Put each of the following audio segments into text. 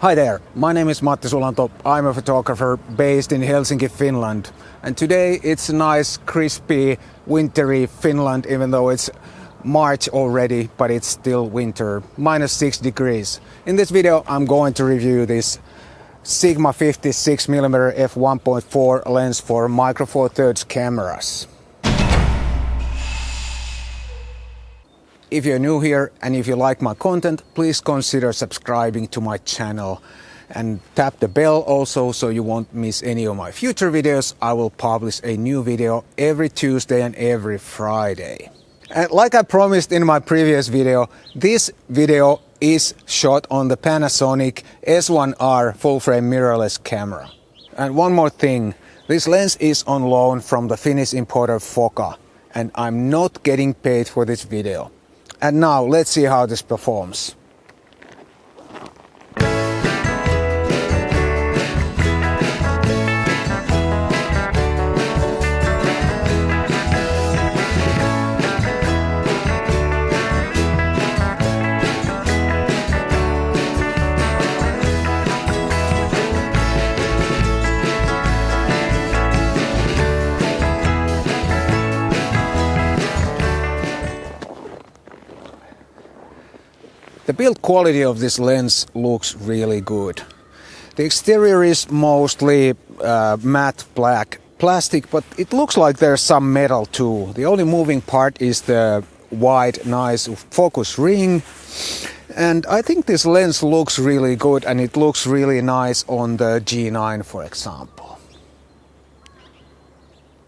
Hi there, my name is Matti Sulanto. I'm a photographer based in Helsinki, Finland. And today it's a nice, crispy, wintry Finland, even though it's March already, but it's still winter, -6 degrees. In this video, I'm going to review this Sigma 56mm f1.4 lens for Micro Four Thirds cameras. If you're new here and if you like my content, please consider subscribing to my channel and tap the bell also so you won't miss any of my future videos. I will publish a new video every Tuesday and every Friday. And like I promised in my previous video, this video is shot on the Panasonic S1R full-frame mirrorless camera. And one more thing, this lens is on loan from the Finnish importer Foca, and I'm not getting paid for this video. And now let's see how this performs. The build quality of this lens looks really good. The exterior is mostly matte black plastic, but it looks like there's some metal too. The only moving part is the wide, nice focus ring. And I think this lens looks really good, and it looks really nice on the G9, for example.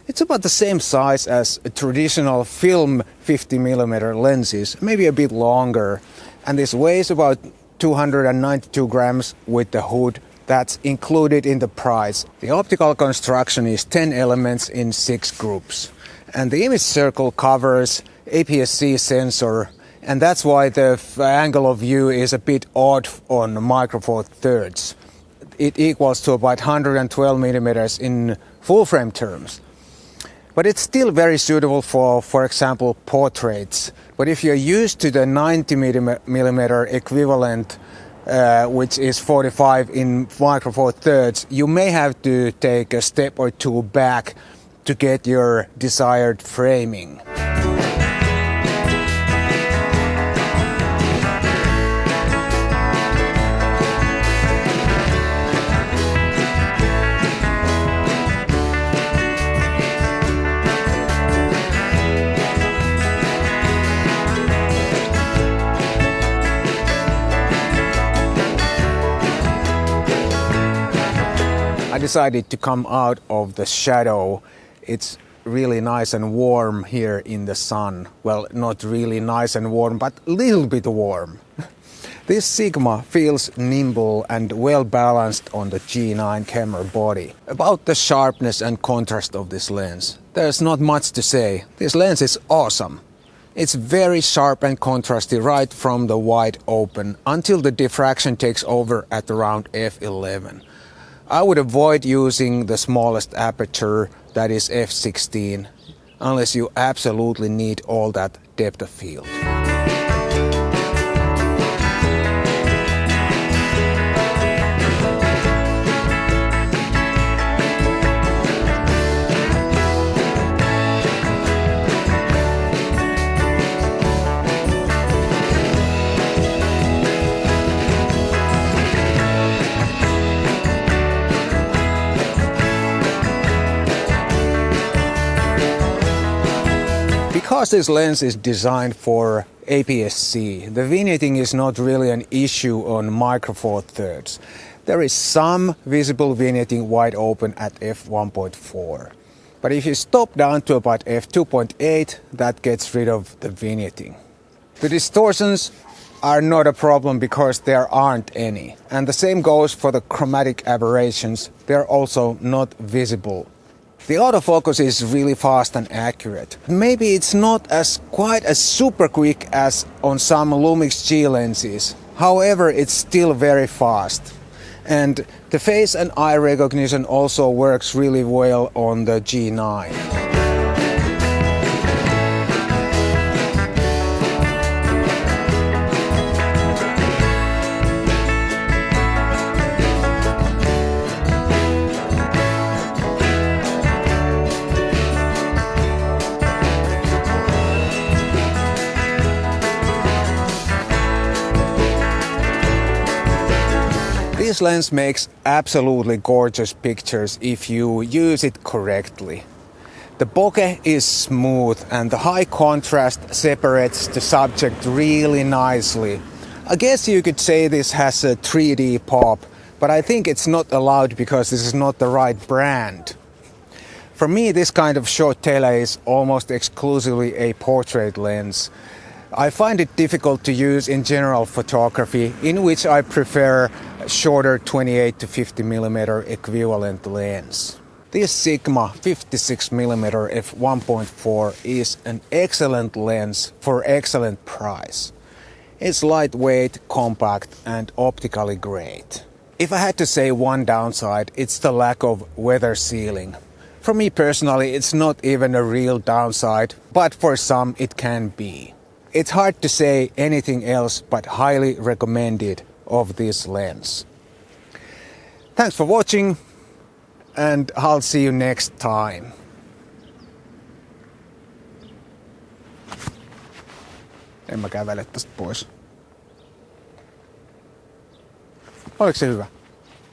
It's about the same size as a traditional film 50mm lenses, maybe a bit longer. And this weighs about 292 grams with the hood. That's included in the price. The optical construction is 10 elements in 6 groups. And the image circle covers APS-C sensor, and that's why the angle of view is a bit odd on Micro Four Thirds. It equals to about 112 millimeters in full frame terms. But it's still very suitable for example, portraits. But if you're used to the 90mm equivalent, which is 45 in Micro Four Thirds, you may have to take a step or two back to get your desired framing. I decided to come out of the shadow. It's really nice and warm here in the sun. Well, not really nice and warm, but a little bit warm. This Sigma feels nimble and well balanced on the G9 camera body. About the sharpness and contrast of this lens, there's not much to say. This lens is awesome. It's very sharp and contrasty right from the wide open until the diffraction takes over at around f11. I would avoid using the smallest aperture, that is f16, unless you absolutely need all that depth of field. Because this lens is designed for APS-C, the vignetting is not really an issue on Micro Four Thirds. There is some visible vignetting wide open at f1.4. But if you stop down to about f2.8, that gets rid of the vignetting. The distortions are not a problem because there aren't any. And the same goes for the chromatic aberrations. They're also not visible. The autofocus is really fast and accurate. Maybe it's not quite as super quick as on some Lumix G lenses. However, it's still very fast. And the face and eye recognition also works really well on the G9. This lens makes absolutely gorgeous pictures if you use it correctly. The bokeh is smooth and the high contrast separates the subject really nicely. I guess you could say this has a 3D pop, but I think it's not allowed because this is not the right brand. For me, this kind of short tele is almost exclusively a portrait lens. I find it difficult to use in general photography, in which I prefer a shorter 28 to 50mm equivalent lens. This Sigma 56mm f1.4 is an excellent lens for excellent price. It's lightweight, compact and optically great. If I had to say one downside, it's the lack of weather sealing. For me personally, it's not even a real downside, but for some it can be. It's hard to say anything else but highly recommended of this lens. Thanks for watching and I'll see you next time. En mä kävele tästä pois. Oliko se hyvä?